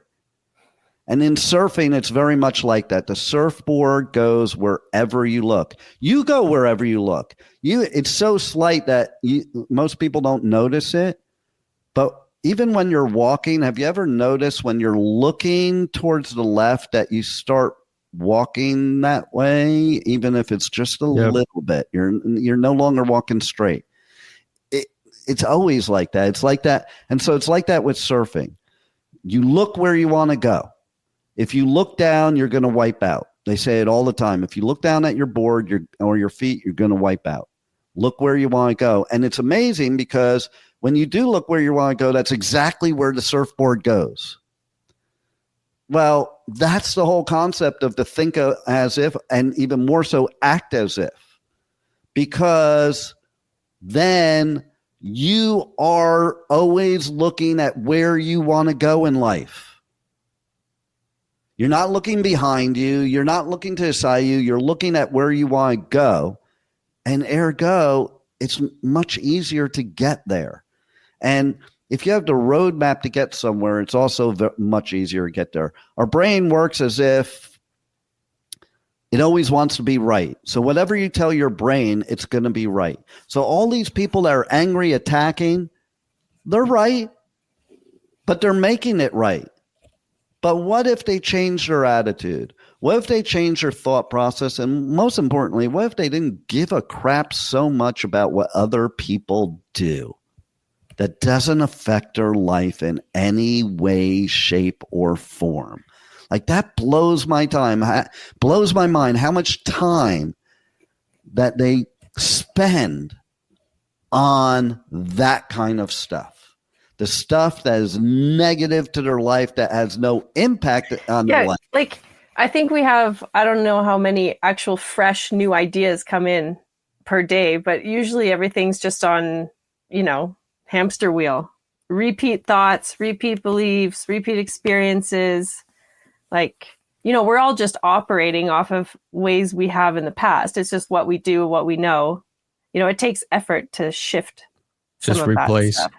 Speaker 4: And in surfing, it's very much like that. The surfboard goes wherever you look. You go wherever you look. It's so slight that most people don't notice it. But even when you're walking, have you ever noticed when you're looking towards the left that you start walking that way, even if it's just a little bit? You're no longer walking straight. It's always like that. It's like that. And so it's like that with surfing. You look where you want to go. If you look down, you're going to wipe out. They say it all the time. If you look down at your board or your feet, you're going to wipe out. Look where you want to go. And it's amazing because when you do look where you want to go, that's exactly where the surfboard goes. Well, that's the whole concept of the think as if, and even more so act as if. Because then you are always looking at where you want to go in life. You're not looking behind you. You're not looking to the side of you. You're looking at where you want to go. And ergo, it's much easier to get there. And if you have the roadmap to get somewhere, it's also much easier to get there. Our brain works as if it always wants to be right. So whatever you tell your brain, it's going to be right. So all these people that are angry, attacking, they're right, but they're making it right. But what if they change their attitude? What if they change their thought process? And most importantly, what if they didn't give a crap so much about what other people do that doesn't affect their life in any way, shape, or form? Like that blows my mind how much time that they spend on that kind of stuff. The stuff that is negative to their life, that has no impact on their life.
Speaker 5: Like I think we have, I don't know how many actual fresh new ideas come in per day, but usually everything's just on, hamster wheel. Repeat thoughts, repeat beliefs, repeat experiences. Like, we're all just operating off of ways we have in the past. It's just what we do, what we know. It takes effort to shift.
Speaker 7: Just replace.
Speaker 5: That stuff.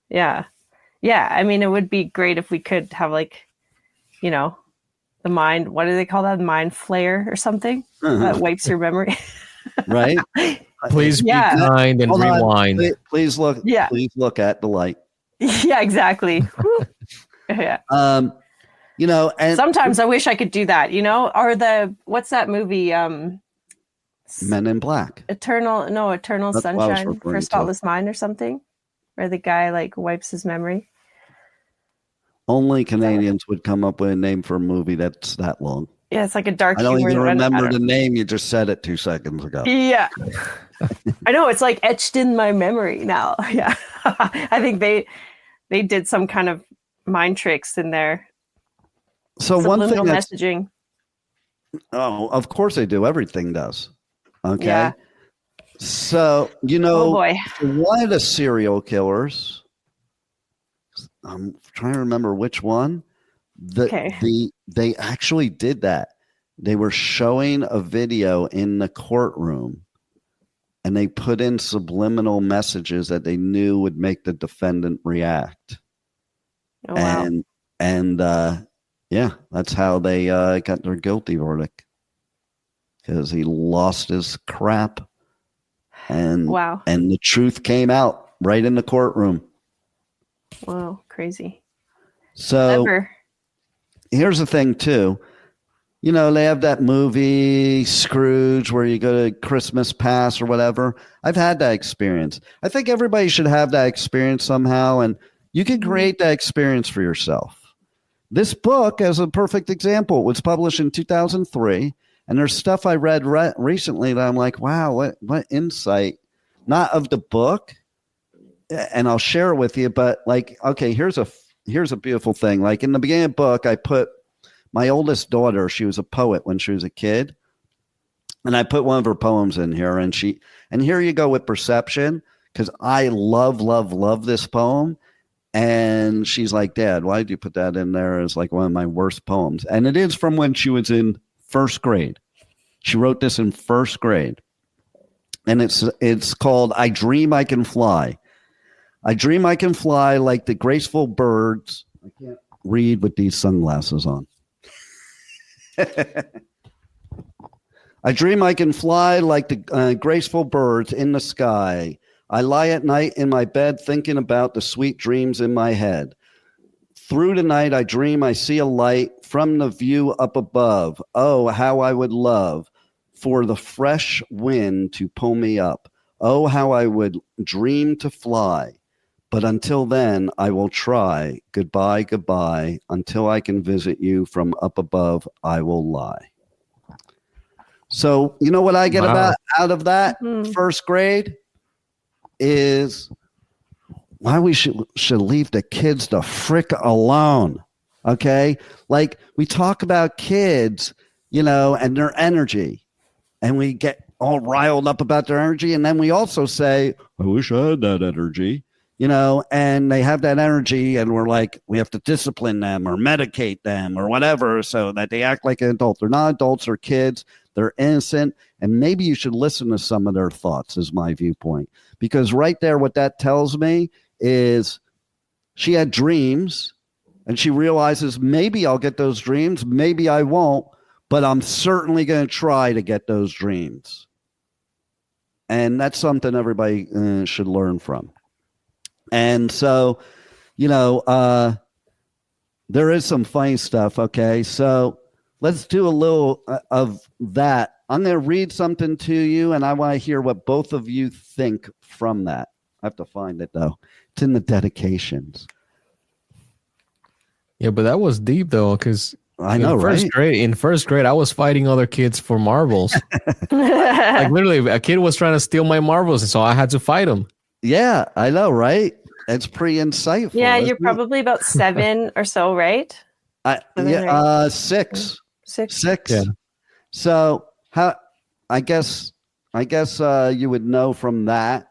Speaker 5: Yeah. Yeah. I mean, it would be great if we could have the mind, what do they call that? Mind flayer or something that wipes your memory.
Speaker 4: Right.
Speaker 7: Please be kind and rewind.
Speaker 4: Please look. Yeah. Please look at the light.
Speaker 5: Yeah, exactly. Yeah.
Speaker 4: And
Speaker 5: sometimes I wish I could do that, or what's that movie?
Speaker 4: Men in Black.
Speaker 5: Eternal
Speaker 4: That's
Speaker 5: Sunshine for a Spotless Mind or something, where the guy wipes his memory.
Speaker 4: Only Canadians would come up with a name for a movie that's that long.
Speaker 5: Yeah, it's like a dark.
Speaker 4: I don't even remember the name. You just said it 2 seconds ago.
Speaker 5: Yeah, I know, it's etched in my memory now. Yeah, I think they did some kind of mind tricks in there.
Speaker 4: So one thing
Speaker 5: messaging.
Speaker 4: Oh, of course they do. Everything does. Okay.
Speaker 5: Yeah.
Speaker 4: So
Speaker 5: oh boy,
Speaker 4: one of the serial killers. I'm trying to remember which one. They actually did that. They were showing a video in the courtroom and they put in subliminal messages that they knew would make the defendant react.
Speaker 5: Oh, wow.
Speaker 4: And yeah, that's how they got their guilty verdict, because he lost his crap, and
Speaker 5: Wow.
Speaker 4: and the truth came out right in the courtroom.
Speaker 5: Whoa, crazy.
Speaker 4: So
Speaker 5: Clever.
Speaker 4: here's the thing too. You know, they have that movie Scrooge where you go to Christmas Pass or whatever. I've had that experience. I think everybody should have that experience somehow, and you can create that experience for yourself. This book, as a perfect example, was published in 2003, and there's stuff I read recently that I'm like, wow, what insight, not of the book, and I'll share it with you, but like, okay, here's a beautiful thing. Like in the beginning of the book, I put my oldest daughter, she was a poet when she was a kid, and I put one of her poems in here, and here you go with perception, because I love this poem. And she's like, Dad, why did you put that in there as like one of my worst poems? And it is from when she was in first grade. She wrote this in first grade. And it's called I Dream I Can Fly. I dream I can fly like the graceful birds. I can't read with these sunglasses on. I dream I can fly like the graceful birds in the sky. I lie at night in my bed thinking about the sweet dreams in my head. Through the night I dream I see a light from the view up above. Oh, how I would love for the fresh wind to pull me up. Oh, how I would dream to fly. But until then, I will try. Goodbye, goodbye. Until I can visit you from up above, I will lie. So, you know what I get out of that first grade? Is why we should leave the kids the frick alone. Okay? Like we talk about kids, you know, and their energy, and we get all riled up about their energy, and then we also say, I wish I had that energy, you know, and they have that energy, and we're like, we have to discipline them or medicate them or whatever so that they act like an adult. They're not adults, they're kids, they're innocent, and maybe you should listen to some of their thoughts, is my viewpoint. Because right there, what that tells me is she had dreams, and she realizes maybe I'll get those dreams, maybe I won't, but I'm certainly going to try to get those dreams. And that's something everybody should learn from. And so, you know, there is some funny stuff. Okay, so let's do a little of that. I'm going to read something to you, and I want to hear what both of you think from that. I have to find it, though. It's in the dedications.
Speaker 7: Yeah, but that was deep, though, because
Speaker 4: I know,
Speaker 7: in first grade, I was fighting other kids for marbles. Like, literally, a kid was trying to steal my marbles, and so I had to fight him.
Speaker 4: Yeah, I know, right? It's pretty insightful.
Speaker 5: Yeah, you're probably about 7 or so, right?
Speaker 4: 6. 6.
Speaker 7: Yeah.
Speaker 4: So I guess you would know from that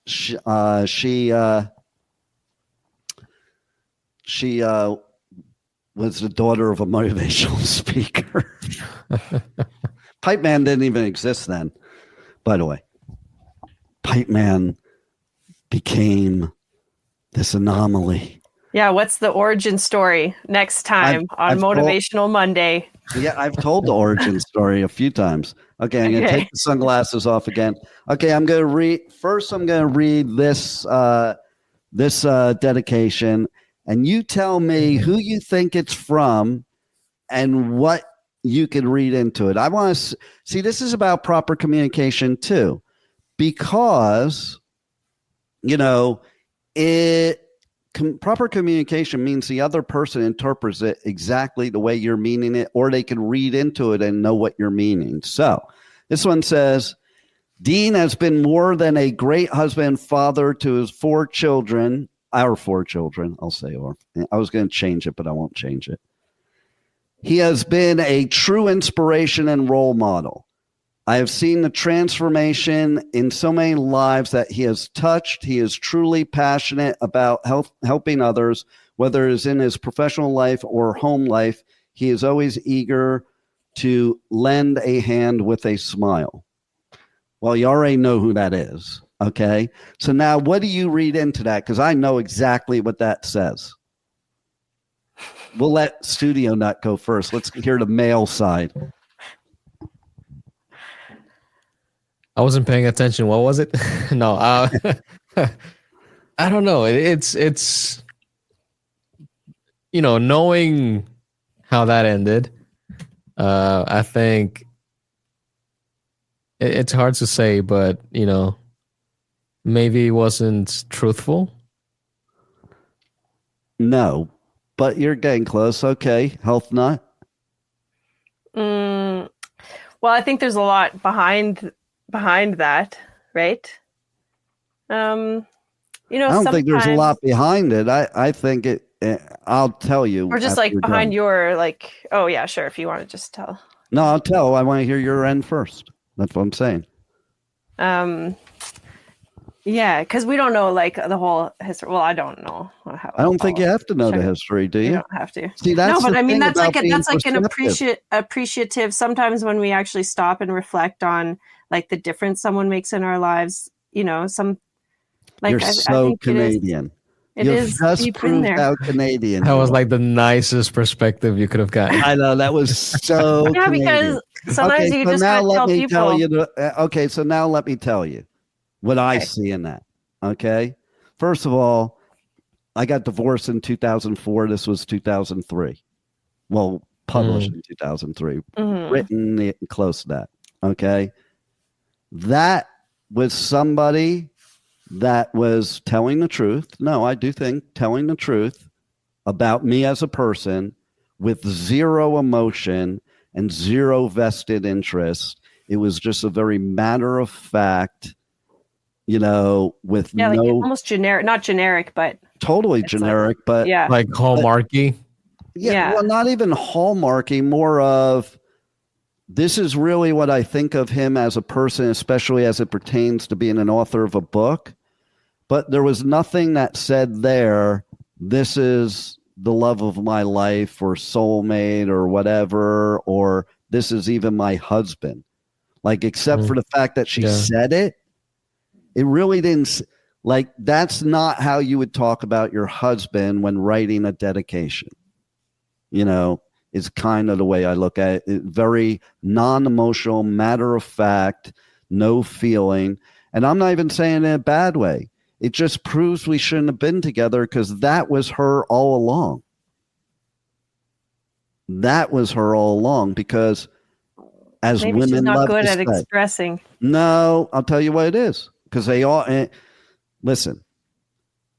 Speaker 4: she was the daughter of a motivational speaker. Pipeman didn't even exist then, by the way. Pipeman became this anomaly.
Speaker 5: Yeah, what's the origin story next time on Motivational Monday?
Speaker 4: Yeah, I've told the origin story a few times. Okay, I'm going to take the sunglasses off again. Okay, I'm going to read this dedication, and you tell me who you think it's from and what you can read into it. I want to see, this is about proper communication too, because, you know, proper communication means the other person interprets it exactly the way you're meaning it, or they can read into it and know what you're meaning. So this one says, Dean has been more than a great husband and father to his 4 children, our 4 children, I'll say, or I was going to change it, but I won't change it. He has been a true inspiration and role model. I have seen the transformation in so many lives that he has touched. He is truly passionate about helping others, whether it's in his professional life or home life. He is always eager to lend a hand with a smile. Well, you already know who that is. Okay. So now what do you read into that? Because I know exactly what that says. We'll let Studio Nut go first. Let's hear the male side.
Speaker 7: I wasn't paying attention. What was it? No, I don't know. It's knowing how that ended. I think it's hard to say, but maybe it wasn't truthful.
Speaker 4: No, but you're getting close. Okay, Health Nut.
Speaker 5: Well, I think there's a lot behind that, right?
Speaker 4: I don't think there's a lot behind it. I think it. I'll tell you.
Speaker 5: Or just like behind your like. Oh yeah, sure. If you want to just tell.
Speaker 4: No, I'll tell. I want to hear your end first. That's what I'm saying.
Speaker 5: Yeah, because we don't know like the whole history. Well, I don't know.
Speaker 4: I don't think you have to know the history, do you?
Speaker 5: You don't have to.
Speaker 4: See, that's
Speaker 5: no, but I mean that's like
Speaker 4: an
Speaker 5: appreciative. Sometimes when we actually stop and reflect on like the difference someone makes in our lives, some like
Speaker 4: you're so Canadian.
Speaker 5: It is deep in there.
Speaker 4: How Canadian.
Speaker 7: That was like the nicest perspective you could have gotten.
Speaker 4: I know that was so.
Speaker 5: Yeah,
Speaker 4: Canadian.
Speaker 5: because sometimes you just
Speaker 4: now
Speaker 5: tell
Speaker 4: let me
Speaker 5: people.
Speaker 4: tell you. Okay, so now let me tell you what I see in that. Okay, first of all, I got divorced in 2004. This was 2003. Well, published in 2003. Written close to that. Okay, that was somebody that was telling the truth. No, I do think telling the truth about me as a person with zero emotion and zero vested interest. It was just a very matter of fact, with
Speaker 5: like almost generic, not generic, but
Speaker 4: totally generic, but
Speaker 7: like hallmarky.
Speaker 4: Yeah, well, not even hallmarky, more of this is really what I think of him as a person, especially as it pertains to being an author of a book. But there was nothing that said there, this is the love of my life or soulmate or whatever, or this is even my husband. Like, except for the fact that she said it, it really didn't, like, that's not how you would talk about your husband when writing a dedication. Is kind of the way I look at it. Very non-emotional, matter of fact, no feeling. And I'm not even saying it in a bad way. It just proves we shouldn't have been together because that was her all along. That was her all along because as
Speaker 5: maybe
Speaker 4: women
Speaker 5: she's not
Speaker 4: love
Speaker 5: good
Speaker 4: to
Speaker 5: at
Speaker 4: say,
Speaker 5: expressing.
Speaker 4: No, I'll tell you what it is. Because they all, listen,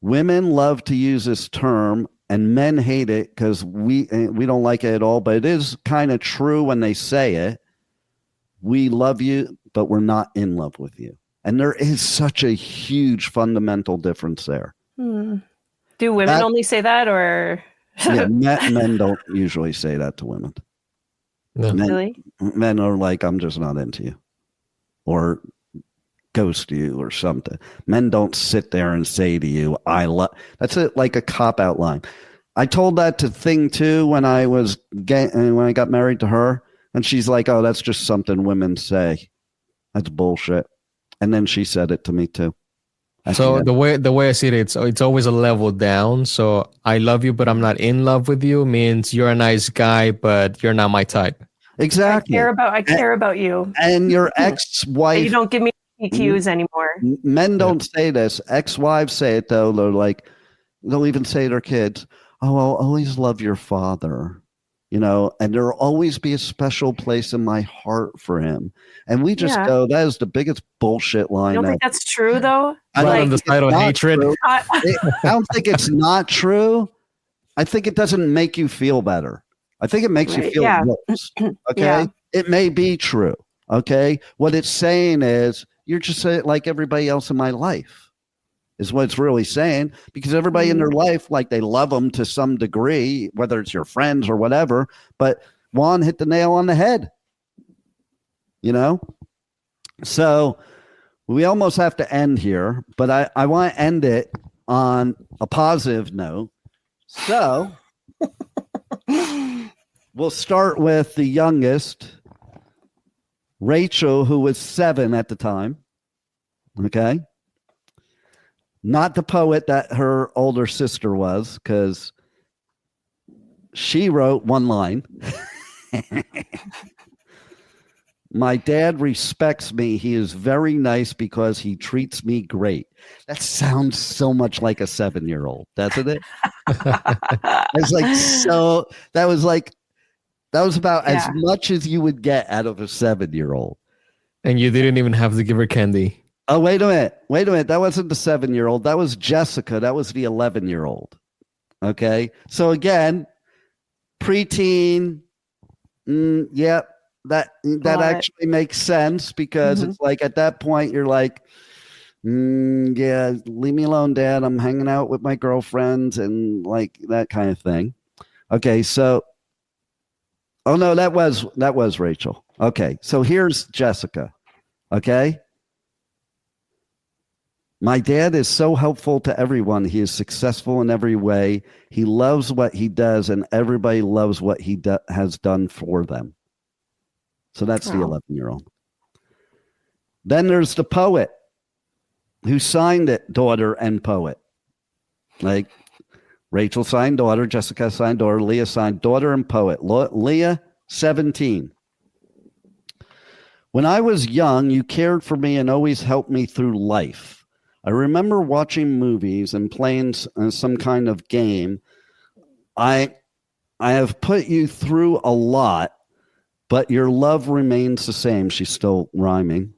Speaker 4: women love to use this term and men hate it because we don't like it at all, but it is kind of true when they say it. We love you, but we're not in love with you. And there is such a huge fundamental difference there.
Speaker 5: Do women only say that, or?
Speaker 4: Yeah, men don't usually say that to women.
Speaker 7: No.
Speaker 5: Really?
Speaker 4: Men are like, I'm just not into you. Or ghost you or something. Men don't sit there and say to you, I love. That's like a cop-out line. I told that to Thing too when I got married to her. And she's like, oh, that's just something women say. That's bullshit. And then she said it to me too.
Speaker 7: So the way I see it, it's always a level down. So I love you, but I'm not in love with you means you're a nice guy, but you're not my type.
Speaker 4: Exactly.
Speaker 5: I care about you.
Speaker 4: And your ex-wife.
Speaker 5: You don't give me PQs anymore.
Speaker 4: Men don't say this. Ex-wives say it though. They're like, they'll even say to their kids, oh, I'll always love your father. And there'll always be a special place in my heart for him. And we just go, that is the biggest bullshit line.
Speaker 5: You don't think that's true, though?
Speaker 7: Right on the side of hatred.
Speaker 4: I don't think it's not true. I think it doesn't make you feel better. I think it makes you feel worse. Okay? Yeah. It may be true. Okay? What it's saying is, you're just like everybody else in my life. Is what it's really saying, because everybody in their life, like they love them to some degree, whether it's your friends or whatever. But Juan hit the nail on the head, So we almost have to end here, but I want to end it on a positive note. So we'll start with the youngest. Rachel, who was 7 at the time, okay? Not the poet that her older sister was, because she wrote one line. My dad respects me. He is very nice because he treats me great. That sounds so much like a 7-year-old, doesn't it? It's like, so that was about as much as you would get out of a 7-year-old.
Speaker 7: And you didn't even have to give her candy.
Speaker 4: Oh, wait a minute. That wasn't the 7-year-old. That was Jessica. That was the 11-year-old. Okay. So again, preteen. Yep. That actually makes sense, because it's like at that point you're like, yeah, leave me alone, Dad. I'm hanging out with my girlfriends and like that kind of thing. Okay, so oh no, that was Rachel. Okay, so here's Jessica. Okay. My dad is so helpful to everyone. He is successful in every way. He loves what he does, and everybody loves what he has done for them. So that's the 11-year-old. Then there's the poet who signed it, daughter and poet. Like Rachel signed daughter, Jessica signed daughter, Leah signed daughter and poet. Leah, 17. When I was young, you cared for me and always helped me through life. I remember watching movies and playing some kind of game. I have put you through a lot, but your love remains the same. She's still rhyming.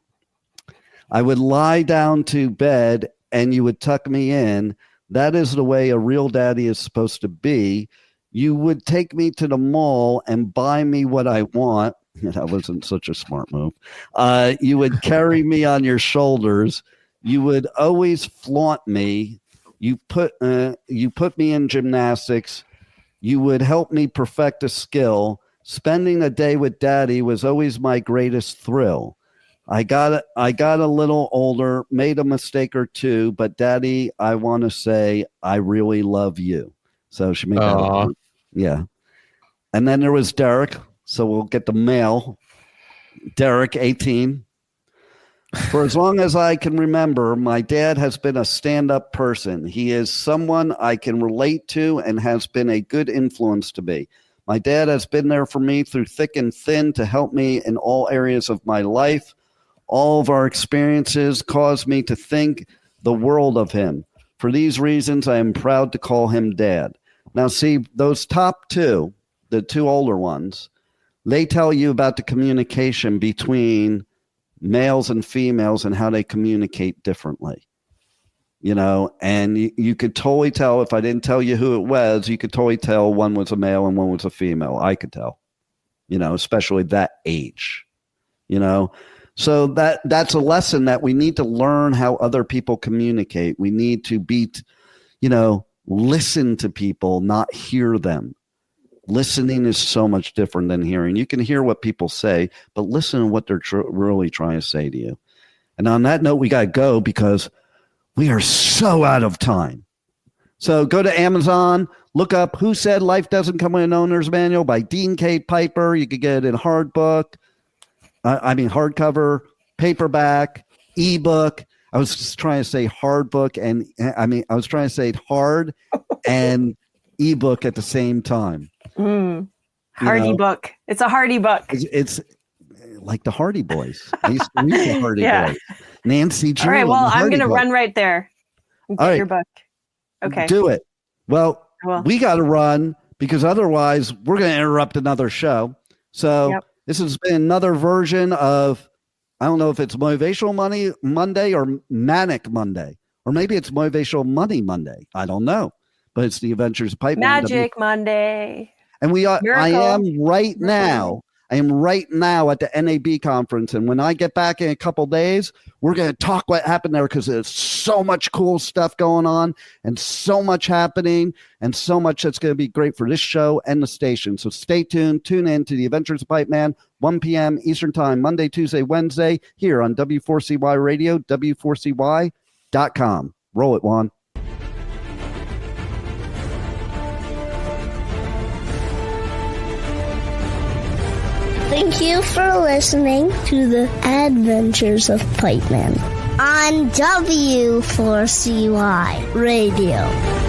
Speaker 4: I would lie down to bed and you would tuck me in. That is the way a real daddy is supposed to be. You would take me to the mall and buy me what I want. That wasn't such a smart move. You would carry me on your shoulders. You would always flaunt me. You put me in gymnastics. You would help me perfect a skill. Spending a day with Daddy was always my greatest thrill. I got a little older, made a mistake or two, but Daddy, I want to say I really love you. So she made that. Yeah. And then there was Derek. So we'll get the male. Derek, 18. For as long as I can remember, my dad has been a stand-up person. He is someone I can relate to and has been a good influence to me. My dad has been there for me through thick and thin to help me in all areas of my life. All of our experiences caused me to think the world of him. For these reasons, I am proud to call him Dad. Now, see, those top two, the two older ones, they tell you about the communication between males and females and how they communicate differently. You know, and you could totally tell, if I didn't tell you who it was, you could totally tell one was a male and one was a female. I could tell, you know, especially that age, you know. So that's a lesson that we need to learn how other people communicate. We need to listen to people, not hear them. Listening is so much different than hearing. You can hear what people say, but listen to what they're really trying to say to you. And on that note, we got to go because we are so out of time. So go to Amazon, look up Who Said Life Doesn't Come with an Owner's Manual by Dean K. Piper. You could get it in hardcover, paperback, ebook. I was just trying to say hardbook, and I was trying to say hard and ebook at the same time.
Speaker 5: Hardy book. It's a Hardy book.
Speaker 4: It's like the Hardy Boys. I used to read the Hardy Boys. Nancy Drew.
Speaker 5: All right, well, I'm going to run right there and get your book. Okay.
Speaker 4: Do it. Well, we got to run because otherwise we're going to interrupt another show. So This has been another version of, I don't know if it's Motivational Monday or Manic Monday, or maybe it's Motivational Money Monday. I don't know, but it's the Adventures of Pipeman.
Speaker 5: Magic Monday.
Speaker 4: And I am right now at the NAB conference. And when I get back in a couple days, we're going to talk what happened there because there's so much cool stuff going on and so much happening and so much that's going to be great for this show and the station. So stay tuned. Tune in to the Adventures of Pipeman, 1 p.m. Eastern Time, Monday, Tuesday, Wednesday, here on W4CY Radio, W4CY.com. Roll it, Juan.
Speaker 2: Thank you for listening to the Adventures of Pipeman on W4CY Radio.